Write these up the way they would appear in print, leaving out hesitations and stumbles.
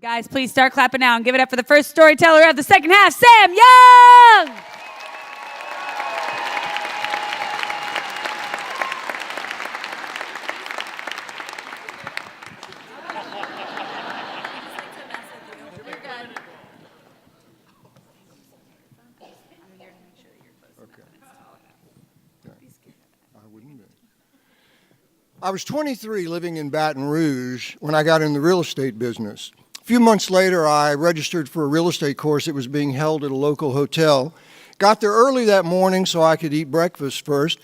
Guys, please start clapping now and give it up for the first storyteller of the second half, Sam Young! I was 23 living in Baton Rouge when I got in the real estate business. A few months later, I registered for a real estate course that was being held at a local hotel. Got there early that morning so I could eat breakfast first,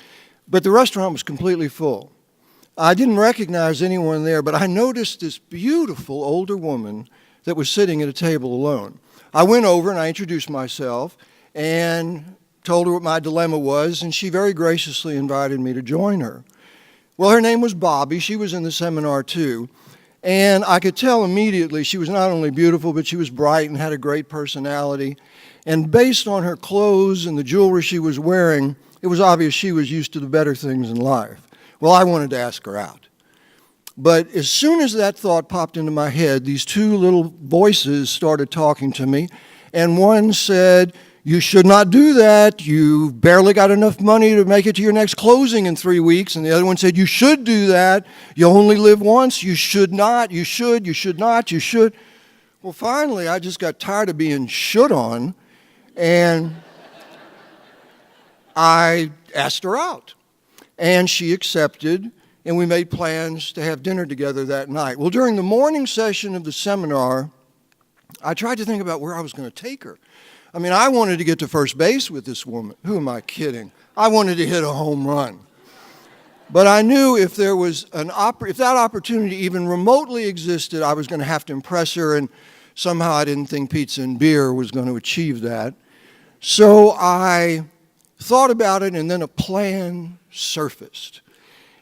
but the restaurant was completely full. I didn't recognize anyone there, but I noticed this beautiful older woman that was sitting at a table alone. I went over and I introduced myself and told her what my dilemma was, and she very graciously invited me to join her. Well, her name was Bobby. She was in the seminar too. And I could tell immediately she was not only beautiful, but she was bright and had a great personality. And based on her clothes and the jewelry she was wearing, it was obvious she was used to the better things in life. Well, I wanted to ask her out. But as soon as that thought popped into my head, these two little voices started talking to me. And one said, "You should not do that. You've barely got enough money to make it to your next closing in 3 weeks." And the other one said, "You should do that. You only live once. You should not. You should not. You should." Well, finally, I just got tired of being should on, and I asked her out. And she accepted, and we made plans to have dinner together that night. Well, during the morning session of the seminar, I tried to think about where I was going to take her. I mean, I wanted to get to first base with this woman. Who am I kidding? I wanted to hit a home run. But I knew if there was if that opportunity even remotely existed, I was going to have to impress her, and somehow I didn't think pizza and beer was going to achieve that. So I thought about it, and then a plan surfaced.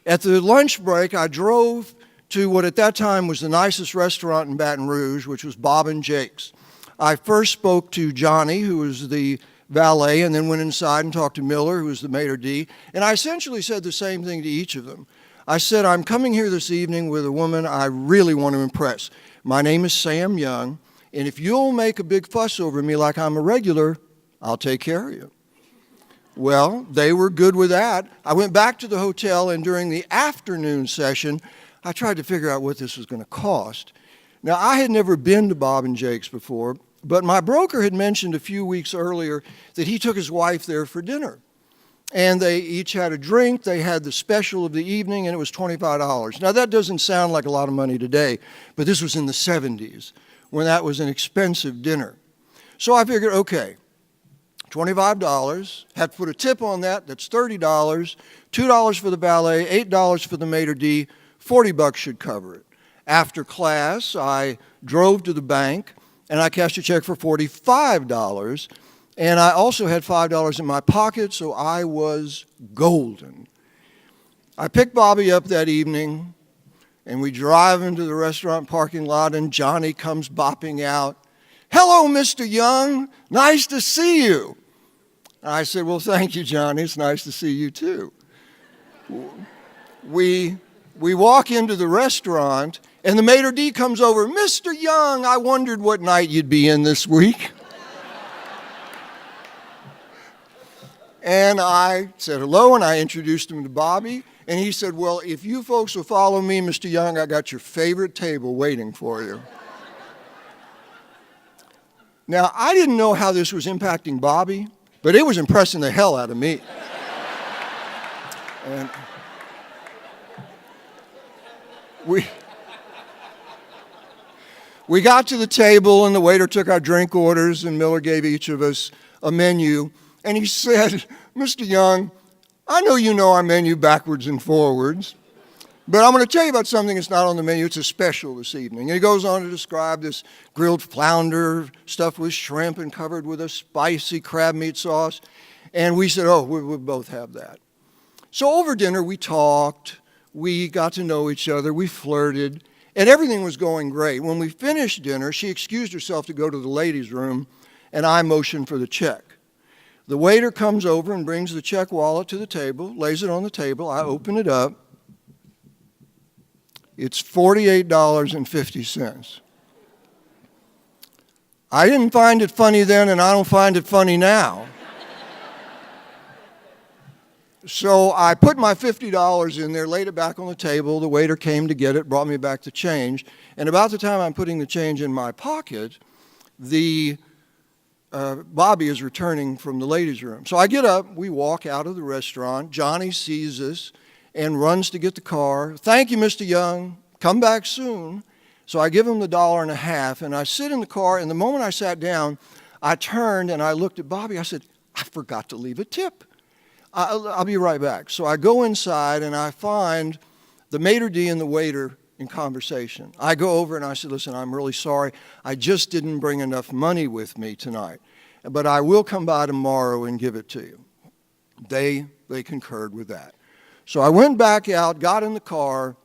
At the lunch break, I drove to what at that time was the nicest restaurant in Baton Rouge, which was Bob and Jake's. I first spoke to Johnny, who was the valet, and then went inside and talked to Miller, who was the maitre d', and I essentially said the same thing to each of them. I said, "I'm coming here this evening with a woman I really want to impress. My name is Sam Young, and if you'll make a big fuss over me like I'm a regular, I'll take care of you." Well, they were good with that. I went back to the hotel, and during the afternoon session, I tried to figure out what this was going to cost. Now, I had never been to Bob and Jake's before, but my broker had mentioned a few weeks earlier that he took his wife there for dinner. And they each had a drink, they had the special of the evening, and it was $25. Now, that doesn't sound like a lot of money today, but this was in the 70s, when that was an expensive dinner. So I figured, okay, $25, had to put a tip on that, that's $30, $2 for the valet, $8 for the maitre d', $40 should cover it. After class, I drove to the bank, and I cashed a check for $45, and I also had $5 in my pocket, so I was golden. I picked Bobby up that evening, and we drive into the restaurant parking lot, and Johnny comes bopping out. "Hello, Mr. Young. Nice to see you." I said, "Well, thank you, Johnny. It's nice to see you, too." We walk into the restaurant, and the maitre d' comes over. "Mr. Young, I wondered what night you'd be in this week." And I said hello, and I introduced him to Bobby. And he said, "Well, if you folks will follow me, Mr. Young, I got your favorite table waiting for you." Now, I didn't know how this was impacting Bobby, but it was impressing the hell out of me. And we got to the table, and the waiter took our drink orders, and Miller gave each of us a menu. And he said, "Mr. Young, I know you know our menu backwards and forwards, but I'm going to tell you about something that's not on the menu. It's a special this evening." And he goes on to describe this grilled flounder stuffed with shrimp and covered with a spicy crab meat sauce. And we said, "Oh, we'll both have that." So over dinner, we talked. We got to know each other. We flirted. And everything was going great. When we finished dinner, she excused herself to go to the ladies' room, and I motioned for the check. The waiter comes over and brings the check wallet to the table, lays it on the table. I open it up. It's $48.50. I didn't find it funny then, and I don't find it funny now. So I put my $50 in there, laid it back on the table. The waiter came to get it, brought me back the change. And about the time I'm putting the change in my pocket, Bobby is returning from the ladies' room. So I get up, we walk out of the restaurant. Johnny sees us and runs to get the car. Thank you, Mr. Young. Come back soon. So I give him the $1.50, and I sit in the car, and the moment I sat down, I turned and I looked at Bobby. I said, I forgot to leave a tip. I'll be right back. So I go inside, and I find the maitre d' and the waiter in conversation. I go over and I said, listen, I'm really sorry. I just didn't bring enough money with me tonight, but I will come by tomorrow and give it to you. They concurred with that. So I went back out, got in the car,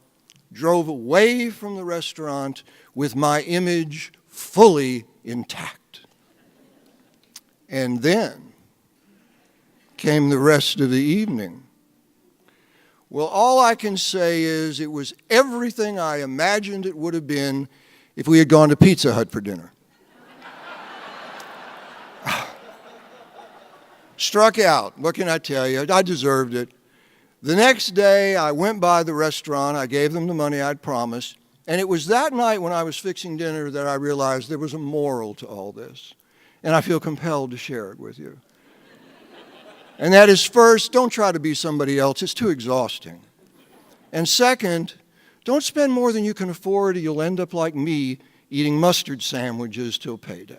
drove away from the restaurant with my image fully intact. And then came the rest of the evening. Well, all I can say is it was everything I imagined it would have been if we had gone to Pizza Hut for dinner. Struck out. What can I tell you? I deserved it. The next day, I went by the restaurant. I gave them the money I'd promised. And it was that night when I was fixing dinner that I realized there was a moral to all this. And I feel compelled to share it with you. And that is, first, don't try to be somebody else. It's too exhausting. And second, don't spend more than you can afford, or you'll end up like me, eating mustard sandwiches till payday.